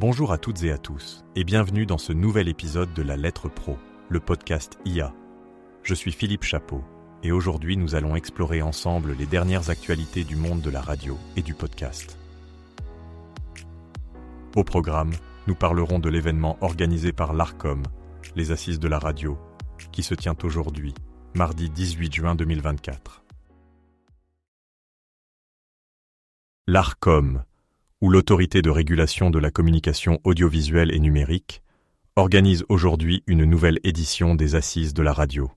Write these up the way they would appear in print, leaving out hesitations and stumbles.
Bonjour à toutes et à tous, et bienvenue dans ce nouvel épisode de La Lettre Pro, le podcast IA. Je suis Philippe Chapeau, et aujourd'hui nous allons explorer ensemble les dernières actualités du monde de la radio et du podcast. Au programme, nous parlerons de l'événement organisé par l'Arcom, les Assises de la radio, qui se tient aujourd'hui, mardi 18 juin 2024. L'Arcom, ou l'Autorité de régulation de la communication audiovisuelle et numérique, organise aujourd'hui une nouvelle édition des Assises de la radio.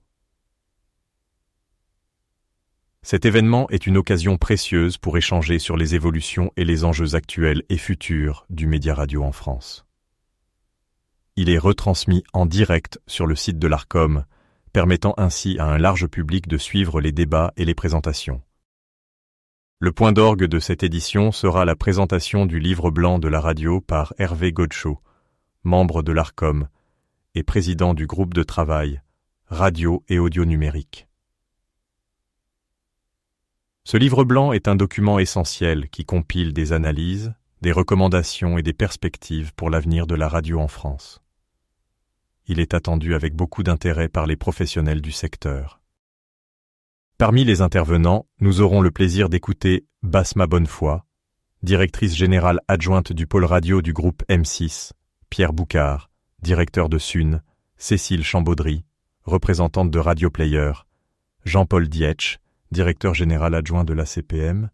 Cet événement est une occasion précieuse pour échanger sur les évolutions et les enjeux actuels et futurs du média radio en France. Il est retransmis en direct sur le site de l'Arcom, permettant ainsi à un large public de suivre les débats et les présentations. Le point d'orgue de cette édition sera la présentation du livre blanc de la radio par Hervé Godchaux, membre de l'Arcom et président du groupe de travail Radio et Audio Numérique. Ce livre blanc est un document essentiel qui compile des analyses, des recommandations et des perspectives pour l'avenir de la radio en France. Il est attendu avec beaucoup d'intérêt par les professionnels du secteur. Parmi les intervenants, nous aurons le plaisir d'écouter Basma Bonnefoy, directrice générale adjointe du pôle radio du groupe M6, Pierre Boucard, directeur de SUN, Cécile Chambaudry, représentante de Radio Player, Jean-Paul Dietsch, directeur général adjoint de l'ACPM,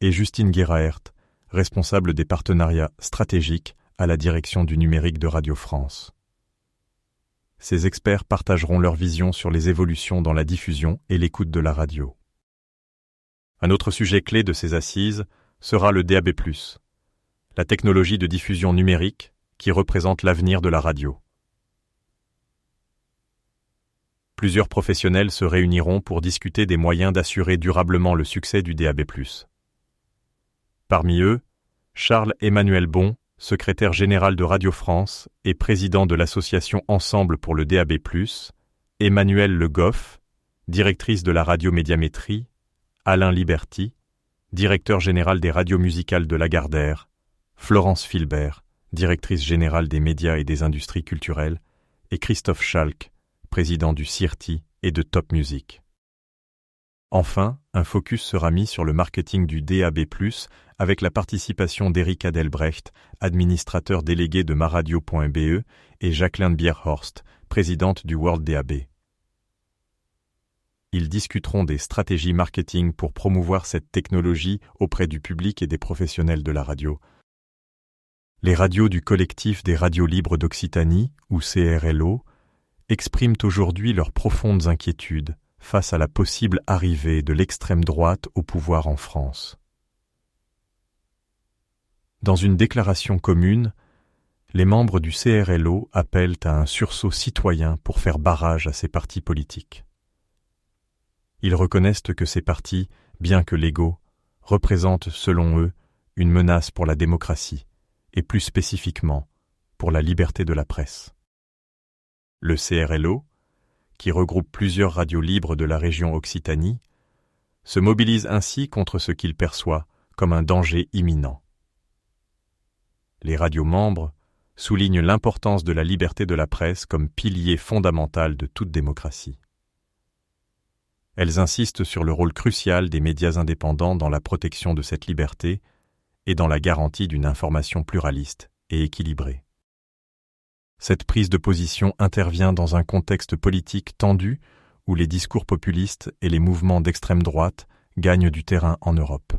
et Justine Guéraert, responsable des partenariats stratégiques à la direction du numérique de Radio France. Ces experts partageront leur vision sur les évolutions dans la diffusion et l'écoute de la radio. Un autre sujet clé de ces assises sera le DAB+, la technologie de diffusion numérique qui représente l'avenir de la radio. Plusieurs professionnels se réuniront pour discuter des moyens d'assurer durablement le succès du DAB+. Parmi eux, Charles-Emmanuel Bon, secrétaire général de Radio France et président de l'association Ensemble pour le DAB+, Emmanuel Le Goff, directrice de la radiomédiamétrie, Alain Liberty, directeur général des radios musicales de Lagardère, Florence Filbert, directrice générale des médias et des industries culturelles, et Christophe Schalk, président du CIRTI et de Top Music. Enfin, un focus sera mis sur le marketing du DAB+, avec la participation d'Eric Adelbrecht, administrateur délégué de maradio.be, et Jacqueline Bierhorst, présidente du World DAB. Ils discuteront des stratégies marketing pour promouvoir cette technologie auprès du public et des professionnels de la radio. Les radios du collectif des radios libres d'Occitanie, ou CRLO, expriment aujourd'hui leurs profondes inquiétudes face à la possible arrivée de l'extrême droite au pouvoir en France. Dans une déclaration commune, les membres du CRLO appellent à un sursaut citoyen pour faire barrage à ces partis politiques. Ils reconnaissent que ces partis, bien que légaux, représentent, selon eux, une menace pour la démocratie, et plus spécifiquement, pour la liberté de la presse. Le CRLO, qui regroupe plusieurs radios libres de la région Occitanie, se mobilise ainsi contre ce qu'il perçoit comme un danger imminent. Les radios membres soulignent l'importance de la liberté de la presse comme pilier fondamental de toute démocratie. Elles insistent sur le rôle crucial des médias indépendants dans la protection de cette liberté et dans la garantie d'une information pluraliste et équilibrée. Cette prise de position intervient dans un contexte politique tendu où les discours populistes et les mouvements d'extrême droite gagnent du terrain en Europe.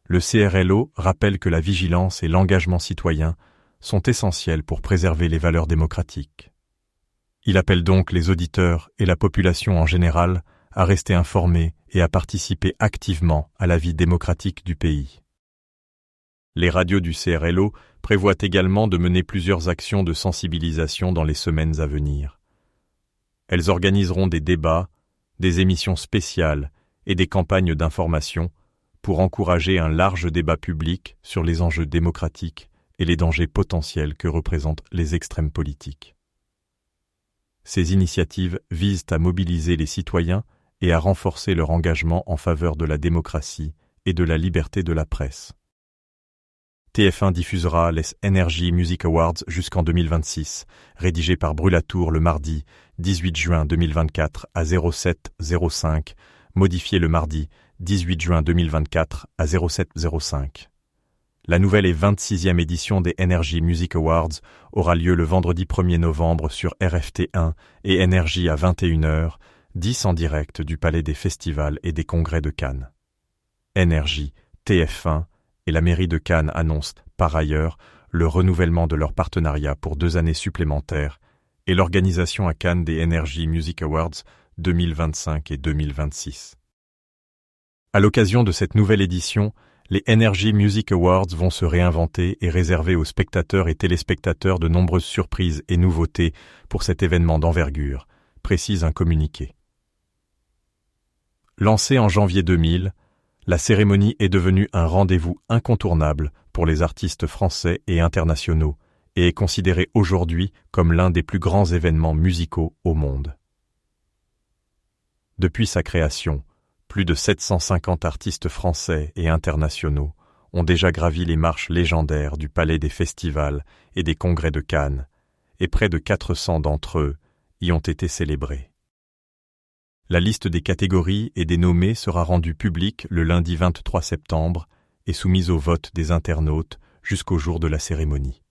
Le CRLO rappelle que la vigilance et l'engagement citoyen sont essentiels pour préserver les valeurs démocratiques. Il appelle donc les auditeurs et la population en général à rester informés et à participer activement à la vie démocratique du pays. Les radios du CRLO prévoient également de mener plusieurs actions de sensibilisation dans les semaines à venir. Elles organiseront des débats, des émissions spéciales et des campagnes d'information pour encourager un large débat public sur les enjeux démocratiques et les dangers potentiels que représentent les extrêmes politiques. Ces initiatives visent à mobiliser les citoyens et à renforcer leur engagement en faveur de la démocratie et de la liberté de la presse. TF1 diffusera les Energy Music Awards jusqu'en 2026, rédigé par Brulatour le mardi 18 juin 2024 à 07:05, modifié le mardi 18 juin 2024 à 07:05. La nouvelle et 26e édition des Energy Music Awards aura lieu le vendredi 1er novembre sur RFT1 et Énergie à 21h, 10 en direct du Palais des Festivals et des Congrès de Cannes. Énergie, TF1 et la mairie de Cannes annoncent, par ailleurs, le renouvellement de leur partenariat pour 2 années supplémentaires et l'organisation à Cannes des Energy Music Awards 2025 et 2026. À l'occasion de cette nouvelle édition, les Energy Music Awards vont se réinventer et réserver aux spectateurs et téléspectateurs de nombreuses surprises et nouveautés pour cet événement d'envergure, précise un communiqué. Lancée en janvier 2000, la cérémonie est devenue un rendez-vous incontournable pour les artistes français et internationaux et est considérée aujourd'hui comme l'un des plus grands événements musicaux au monde. Depuis sa création, plus de 750 artistes français et internationaux ont déjà gravi les marches légendaires du Palais des Festivals et des Congrès de Cannes, et près de 400 d'entre eux y ont été célébrés. La liste des catégories et des nommés sera rendue publique le lundi 23 septembre et soumise au vote des internautes jusqu'au jour de la cérémonie.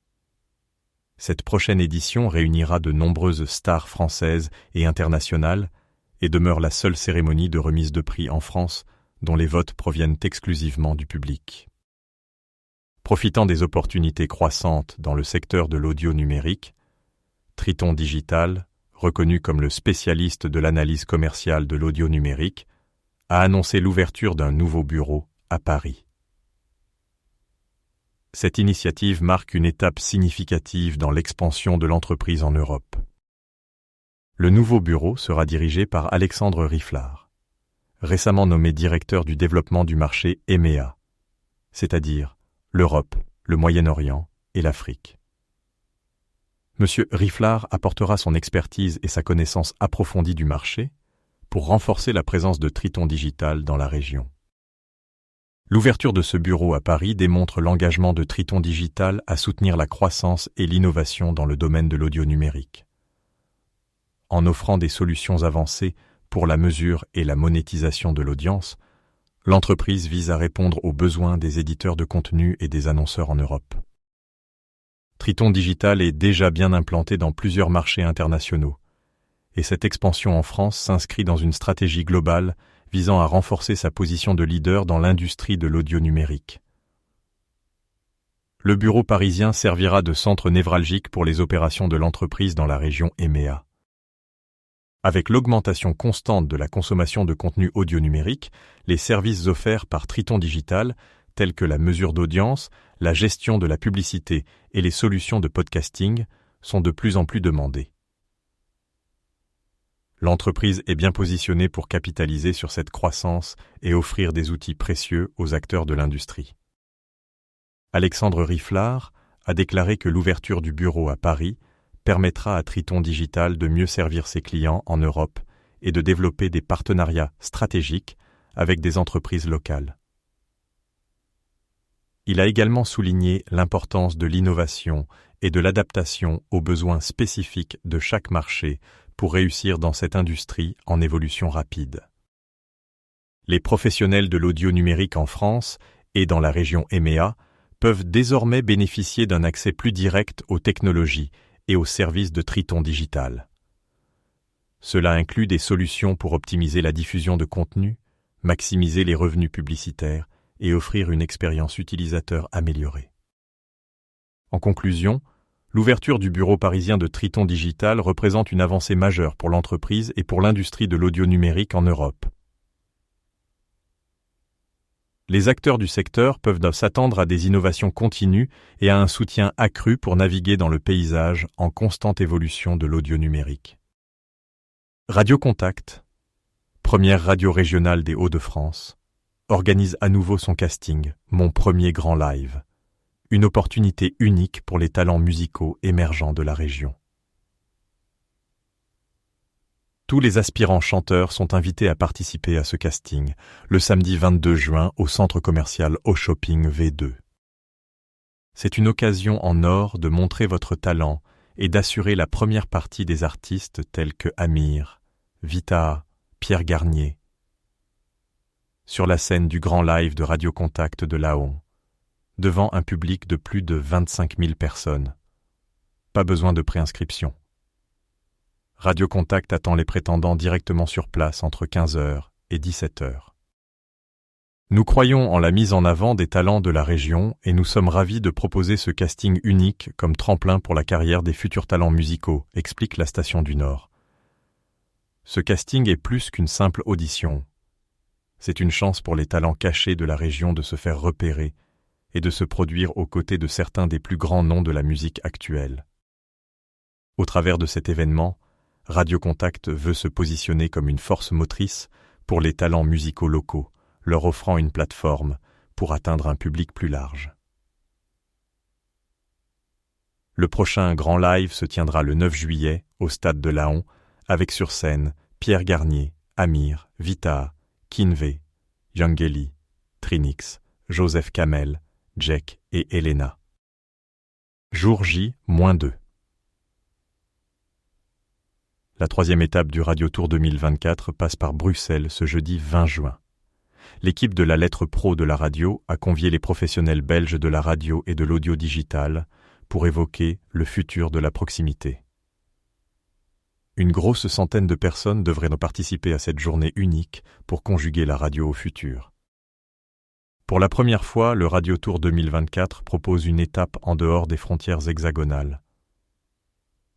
Cette prochaine édition réunira de nombreuses stars françaises et internationales et demeure la seule cérémonie de remise de prix en France dont les votes proviennent exclusivement du public. Profitant des opportunités croissantes dans le secteur de l'audio numérique, Triton Digital, reconnu comme le spécialiste de l'analyse commerciale de l'audio numérique, a annoncé l'ouverture d'un nouveau bureau à Paris. Cette initiative marque une étape significative dans l'expansion de l'entreprise en Europe. Le nouveau bureau sera dirigé par Alexandre Riflard, récemment nommé directeur du développement du marché EMEA, c'est-à-dire l'Europe, le Moyen-Orient et l'Afrique. Monsieur Riflard apportera son expertise et sa connaissance approfondie du marché pour renforcer la présence de Triton Digital dans la région. L'ouverture de ce bureau à Paris démontre l'engagement de Triton Digital à soutenir la croissance et l'innovation dans le domaine de l'audio numérique. En offrant des solutions avancées pour la mesure et la monétisation de l'audience, l'entreprise vise à répondre aux besoins des éditeurs de contenu et des annonceurs en Europe. Triton Digital est déjà bien implanté dans plusieurs marchés internationaux, et cette expansion en France s'inscrit dans une stratégie globale visant à renforcer sa position de leader dans l'industrie de l'audio numérique. Le bureau parisien servira de centre névralgique pour les opérations de l'entreprise dans la région EMEA. Avec l'augmentation constante de la consommation de contenu audio numérique, les services offerts par Triton Digital, tels que la mesure d'audience, la gestion de la publicité et les solutions de podcasting, sont de plus en plus demandés. L'entreprise est bien positionnée pour capitaliser sur cette croissance et offrir des outils précieux aux acteurs de l'industrie. Alexandre Riflard a déclaré que l'ouverture du bureau à Paris permettra à Triton Digital de mieux servir ses clients en Europe et de développer des partenariats stratégiques avec des entreprises locales. Il a également souligné l'importance de l'innovation et de l'adaptation aux besoins spécifiques de chaque marché pour réussir dans cette industrie en évolution rapide. Les professionnels de l'audio numérique en France et dans la région EMEA peuvent désormais bénéficier d'un accès plus direct aux technologies et aux services de Triton Digital. Cela inclut des solutions pour optimiser la diffusion de contenu, maximiser les revenus publicitaires et offrir une expérience utilisateur améliorée. En conclusion, l'ouverture du bureau parisien de Triton Digital représente une avancée majeure pour l'entreprise et pour l'industrie de l'audio numérique en Europe. Les acteurs du secteur peuvent s'attendre à des innovations continues et à un soutien accru pour naviguer dans le paysage en constante évolution de l'audio numérique. Radio Contact, première radio régionale des Hauts-de-France, organise à nouveau son casting, Mon premier grand live, une opportunité unique pour les talents musicaux émergents de la région. Tous les aspirants chanteurs sont invités à participer à ce casting, le samedi 22 juin au centre commercial Au Shopping V2. C'est une occasion en or de montrer votre talent et d'assurer la première partie des artistes tels que Amir, Vita, Pierre Garnier. Sur la scène du grand live de Radio Contact de Laon, devant un public de plus de 25 000 personnes. Pas besoin de préinscription. Radio Contact attend les prétendants directement sur place entre 15h et 17h. Nous croyons en la mise en avant des talents de la région et nous sommes ravis de proposer ce casting unique comme tremplin pour la carrière des futurs talents musicaux, explique la Station du Nord. Ce casting est plus qu'une simple audition. C'est une chance pour les talents cachés de la région de se faire repérer et de se produire aux côtés de certains des plus grands noms de la musique actuelle. Au travers de cet événement, Radio Contact veut se positionner comme une force motrice pour les talents musicaux locaux, leur offrant une plateforme pour atteindre un public plus large. Le prochain grand live se tiendra le 9 juillet au stade de Laon, avec sur scène Pierre Garnier, Amir, Vita, Kinvey, Yangeli, Trinix, Joseph Kamel, Jack et Elena. Jour J-2. La troisième étape du Radio Tour 2024 passe par Bruxelles ce jeudi 20 juin. L'équipe de la lettre pro de la radio a convié les professionnels belges de la radio et de l'audio digital pour évoquer le futur de la proximité. Une grosse centaine de personnes devraient participer à cette journée unique pour conjuguer la radio au futur. Pour la première fois, le Radio Tour 2024 propose une étape en dehors des frontières hexagonales.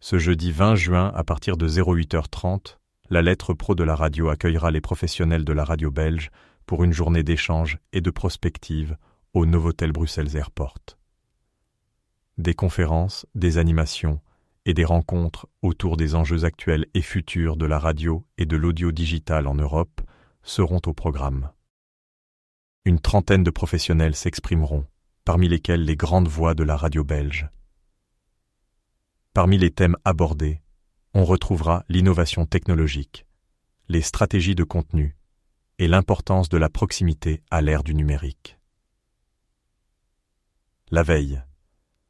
Ce jeudi 20 juin, à partir de 08h30, la lettre pro de la radio accueillera les professionnels de la radio belge pour une journée d'échange et de prospective au Novotel Bruxelles Airport. Des conférences, des animations et des rencontres autour des enjeux actuels et futurs de la radio et de l'audio digital en Europe seront au programme. Une trentaine de professionnels s'exprimeront, parmi lesquels les grandes voix de la radio belge. Parmi les thèmes abordés, on retrouvera l'innovation technologique, les stratégies de contenu et l'importance de la proximité à l'ère du numérique. La veille,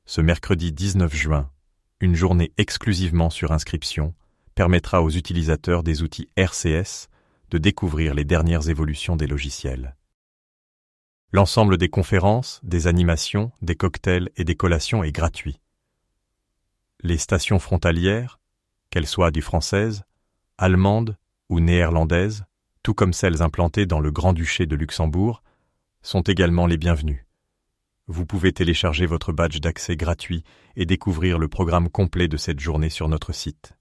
ce mercredi 19 juin, une journée exclusivement sur inscription permettra aux utilisateurs des outils RCS de découvrir les dernières évolutions des logiciels. L'ensemble des conférences, des animations, des cocktails et des collations est gratuit. Les stations frontalières, qu'elles soient du françaises, allemandes ou néerlandaises, tout comme celles implantées dans le Grand-Duché de Luxembourg, sont également les bienvenues. Vous pouvez télécharger votre badge d'accès gratuit et découvrir le programme complet de cette journée sur notre site.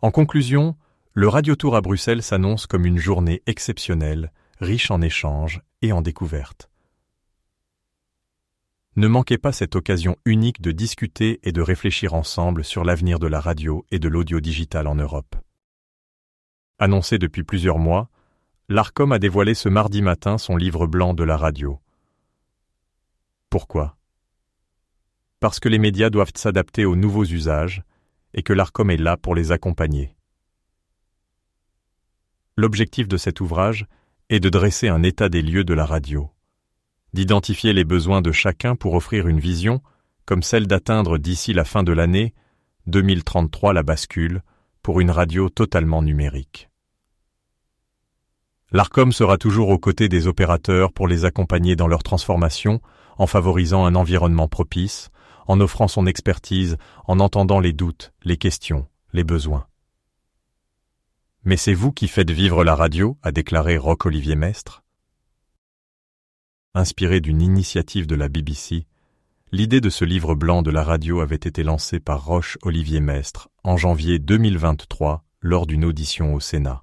En conclusion, le Radio Tour à Bruxelles s'annonce comme une journée exceptionnelle, riche en échanges et en découvertes. Ne manquez pas cette occasion unique de discuter et de réfléchir ensemble sur l'avenir de la radio et de l'audio digital en Europe. Annoncé depuis plusieurs mois, l'Arcom a dévoilé ce mardi matin son livre blanc de la radio. Pourquoi ? Parce que les médias doivent s'adapter aux nouveaux usages et que l'Arcom est là pour les accompagner. L'objectif de cet ouvrage est de dresser un état des lieux de la radio, d'identifier les besoins de chacun pour offrir une vision, comme celle d'atteindre d'ici la fin de l'année 2033 la bascule pour une radio totalement numérique. L'Arcom sera toujours aux côtés des opérateurs pour les accompagner dans leur transformation, en favorisant un environnement propice, en offrant son expertise, en entendant les doutes, les questions, les besoins. Mais c'est vous qui faites vivre la radio, a déclaré Roch-Olivier Mestre. Inspiré d'une initiative de la BBC, l'idée de ce livre blanc de la radio avait été lancée par Roch-Olivier Mestre en janvier 2023 lors d'une audition au Sénat.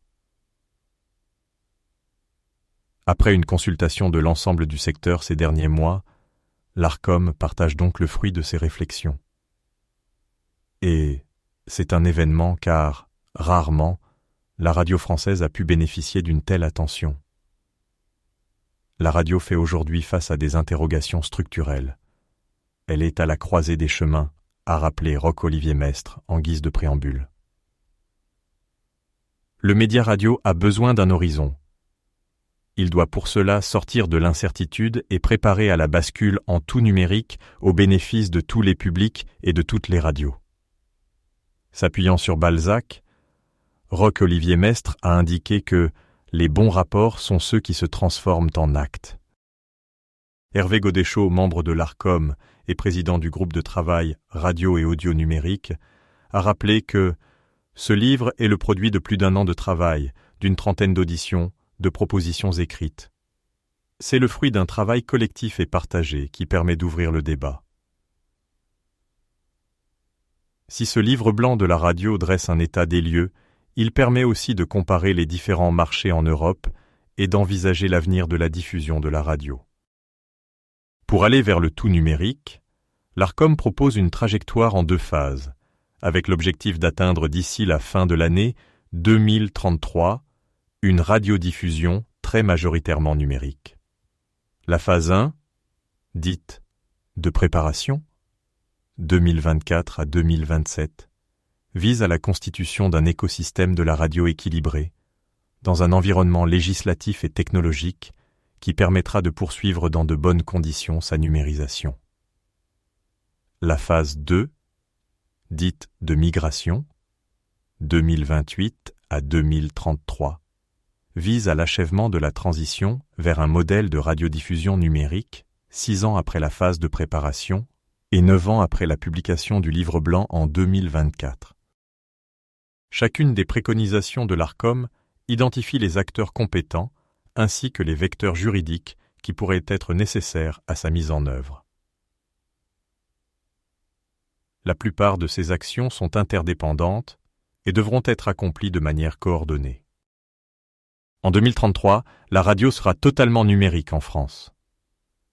Après une consultation de l'ensemble du secteur ces derniers mois, l'Arcom partage donc le fruit de ses réflexions. Et c'est un événement car, rarement, la radio française a pu bénéficier d'une telle attention. La radio fait aujourd'hui face à des interrogations structurelles. Elle est à la croisée des chemins, a rappelé Roch-Olivier Mestre en guise de préambule. Le média radio a besoin d'un horizon. Il doit pour cela sortir de l'incertitude et préparer à la bascule en tout numérique au bénéfice de tous les publics et de toutes les radios. S'appuyant sur Balzac, Roch-Olivier Mestre a indiqué que les bons rapports sont ceux qui se transforment en actes. Hervé Godéchaud, membre de l'ARCOM et président du groupe de travail radio et audio numérique, a rappelé que ce livre est le produit de plus d'1 an de travail, d'une 30aine d'auditions, de propositions écrites. C'est le fruit d'un travail collectif et partagé qui permet d'ouvrir le débat. Si ce livre blanc de la radio dresse un état des lieux, il permet aussi de comparer les différents marchés en Europe et d'envisager l'avenir de la diffusion de la radio. Pour aller vers le tout numérique, l'ARCOM propose une trajectoire en 2 phases, avec l'objectif d'atteindre d'ici la fin de l'année 2033 une radiodiffusion très majoritairement numérique. La phase 1, dite de préparation, 2024 à 2027, vise à la constitution d'un écosystème de la radio équilibré, dans un environnement législatif et technologique qui permettra de poursuivre dans de bonnes conditions sa numérisation. La phase 2, dite de migration, 2028 à 2033, vise à l'achèvement de la transition vers un modèle de radiodiffusion numérique 6 ans après la phase de préparation et 9 ans après la publication du livre blanc en 2024. Chacune des préconisations de l'ARCOM identifie les acteurs compétents ainsi que les vecteurs juridiques qui pourraient être nécessaires à sa mise en œuvre. La plupart de ces actions sont interdépendantes et devront être accomplies de manière coordonnée. En 2033, la radio sera totalement numérique en France.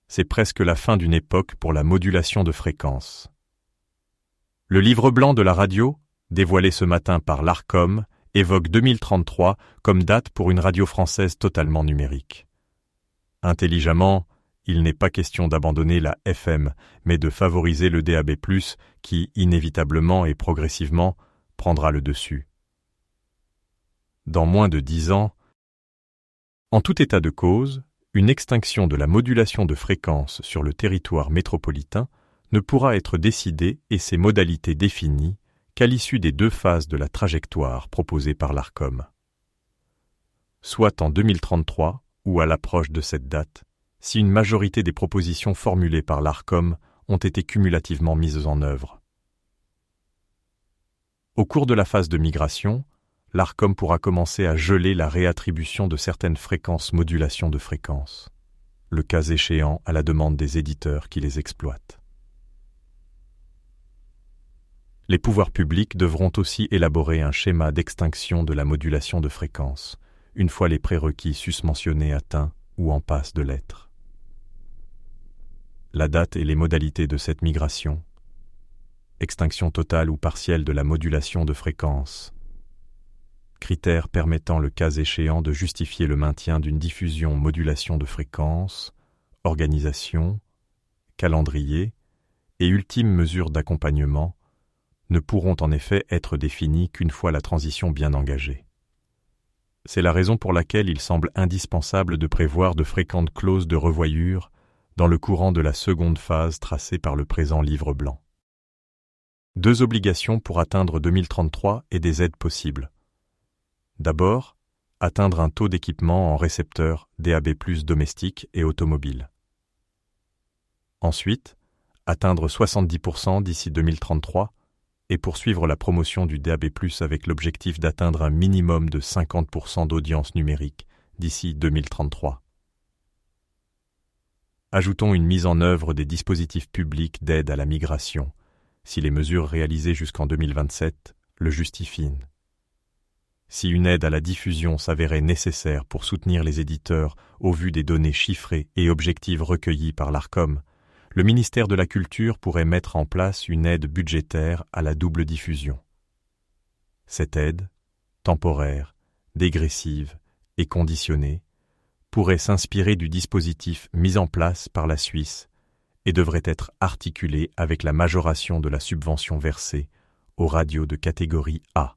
C'est presque la fin d'une époque pour la modulation de fréquences. Le livre blanc de la radio, dévoilé ce matin par l'ARCOM, évoque 2033 comme date pour une radio française totalement numérique. Intelligemment, il n'est pas question d'abandonner la FM, mais de favoriser le DAB+, qui, inévitablement et progressivement, prendra le dessus. Dans moins de 10 ans, en tout état de cause, une extinction de la modulation de fréquences sur le territoire métropolitain ne pourra être décidée et ses modalités définies qu'à l'issue des 2 phases de la trajectoire proposée par l'ARCOM. Soit en 2033 ou à l'approche de cette date, si une majorité des propositions formulées par l'ARCOM ont été cumulativement mises en œuvre. Au cours de la phase de migration, l'ARCOM pourra commencer à geler la réattribution de certaines fréquences modulation de fréquences, le cas échéant à la demande des éditeurs qui les exploitent. Les pouvoirs publics devront aussi élaborer un schéma d'extinction de la modulation de fréquences, une fois les prérequis susmentionnés atteints ou en passe de l'être. La date et les modalités de cette migration, extinction totale ou partielle de la modulation de fréquences, critères permettant le cas échéant de justifier le maintien d'une diffusion modulation de fréquences, organisation, calendrier et ultime mesure d'accompagnement ne pourront en effet être définis qu'une fois la transition bien engagée. C'est la raison pour laquelle il semble indispensable de prévoir de fréquentes clauses de revoyure dans le courant de la seconde phase tracée par le présent livre blanc. 2 obligations pour atteindre 2033 et des aides possibles. D'abord, atteindre un taux d'équipement en récepteurs DAB+ domestiques et automobiles. Ensuite, atteindre 70% d'ici 2033 et poursuivre la promotion du DAB+ avec l'objectif d'atteindre un minimum de 50% d'audience numérique d'ici 2033. Ajoutons une mise en œuvre des dispositifs publics d'aide à la migration, si les mesures réalisées jusqu'en 2027 le justifient. Si une aide à la diffusion s'avérait nécessaire pour soutenir les éditeurs au vu des données chiffrées et objectives recueillies par l'ARCOM, le ministère de la Culture pourrait mettre en place une aide budgétaire à la double diffusion. Cette aide, temporaire, dégressive et conditionnée, pourrait s'inspirer du dispositif mis en place par la Suisse et devrait être articulée avec la majoration de la subvention versée aux radios de catégorie A.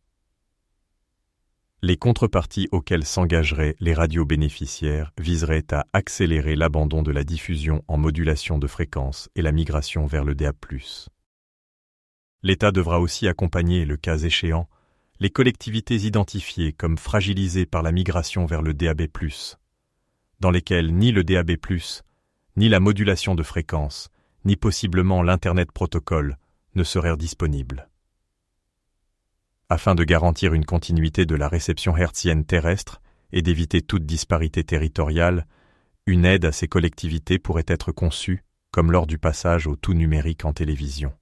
Les contreparties auxquelles s'engageraient les radios bénéficiaires viseraient à accélérer l'abandon de la diffusion en modulation de fréquence et la migration vers le DAB+. L'État devra aussi accompagner, le cas échéant, les collectivités identifiées comme fragilisées par la migration vers le DAB+, dans lesquelles ni le DAB+, ni la modulation de fréquence, ni possiblement l'Internet protocole ne seraient disponibles. Afin de garantir une continuité de la réception hertzienne terrestre et d'éviter toute disparité territoriale, une aide à ces collectivités pourrait être conçue, comme lors du passage au tout numérique en télévision.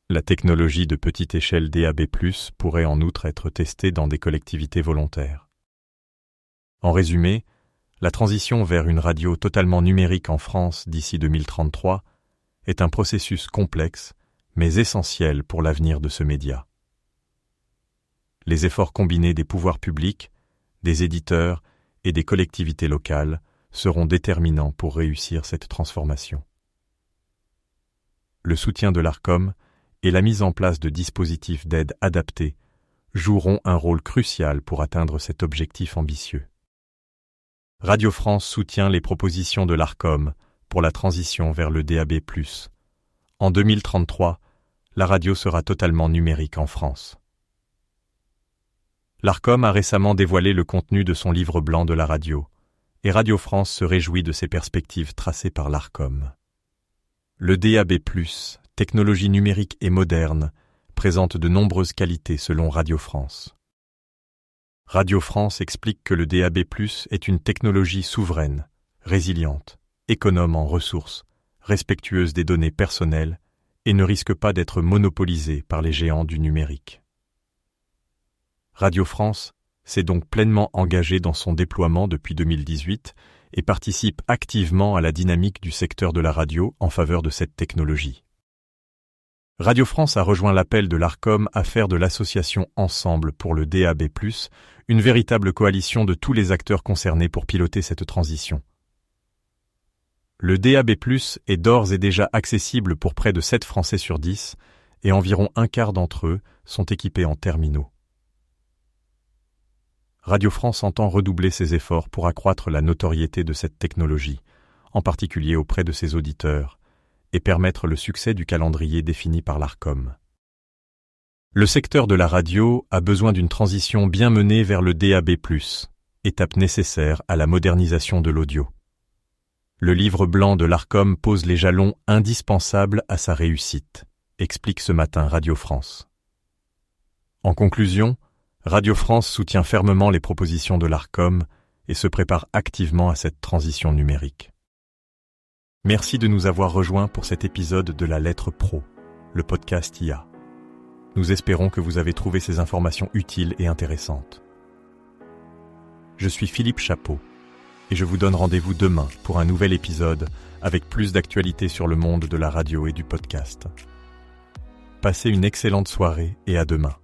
La technologie de petite échelle DAB+, pourrait en outre être testée dans des collectivités volontaires. En résumé, la transition vers une radio totalement numérique en France d'ici 2033 est un processus complexe, mais essentiel pour l'avenir de ce média. Les efforts combinés des pouvoirs publics, des éditeurs et des collectivités locales seront déterminants pour réussir cette transformation. Le soutien de l'Arcom et la mise en place de dispositifs d'aide adaptés joueront un rôle crucial pour atteindre cet objectif ambitieux. Radio France soutient les propositions de l'Arcom pour la transition vers le DAB+. En 2033, la radio sera totalement numérique en France. L'Arcom a récemment dévoilé le contenu de son livre blanc de la radio, et Radio France se réjouit de ces perspectives tracées par l'Arcom. Le DAB+, technologie numérique et moderne, présente de nombreuses qualités selon Radio France. Radio France explique que le DAB+, est une technologie souveraine, résiliente, économe en ressources, respectueuse des données personnelles et ne risque pas d'être monopolisée par les géants du numérique. Radio France s'est donc pleinement engagée dans son déploiement depuis 2018 et participe activement à la dynamique du secteur de la radio en faveur de cette technologie. Radio France a rejoint l'appel de l'Arcom à faire de l'association Ensemble pour le DAB+, une véritable coalition de tous les acteurs concernés pour piloter cette transition. Le DAB+, est d'ores et déjà accessible pour près de 7 Français sur 10, et environ un quart d'entre eux sont équipés en terminaux. Radio France entend redoubler ses efforts pour accroître la notoriété de cette technologie, en particulier auprès de ses auditeurs, et permettre le succès du calendrier défini par l'Arcom. Le secteur de la radio a besoin d'une transition bien menée vers le DAB+, étape nécessaire à la modernisation de l'audio. Le livre blanc de l'Arcom pose les jalons indispensables à sa réussite, explique ce matin Radio France. En conclusion, Radio France soutient fermement les propositions de l'Arcom et se prépare activement à cette transition numérique. Merci de nous avoir rejoints pour cet épisode de La Lettre Pro, le podcast IA. Nous espérons que vous avez trouvé ces informations utiles et intéressantes. Je suis Philippe Chapeau et je vous donne rendez-vous demain pour un nouvel épisode avec plus d'actualités sur le monde de la radio et du podcast. Passez une excellente soirée et à demain.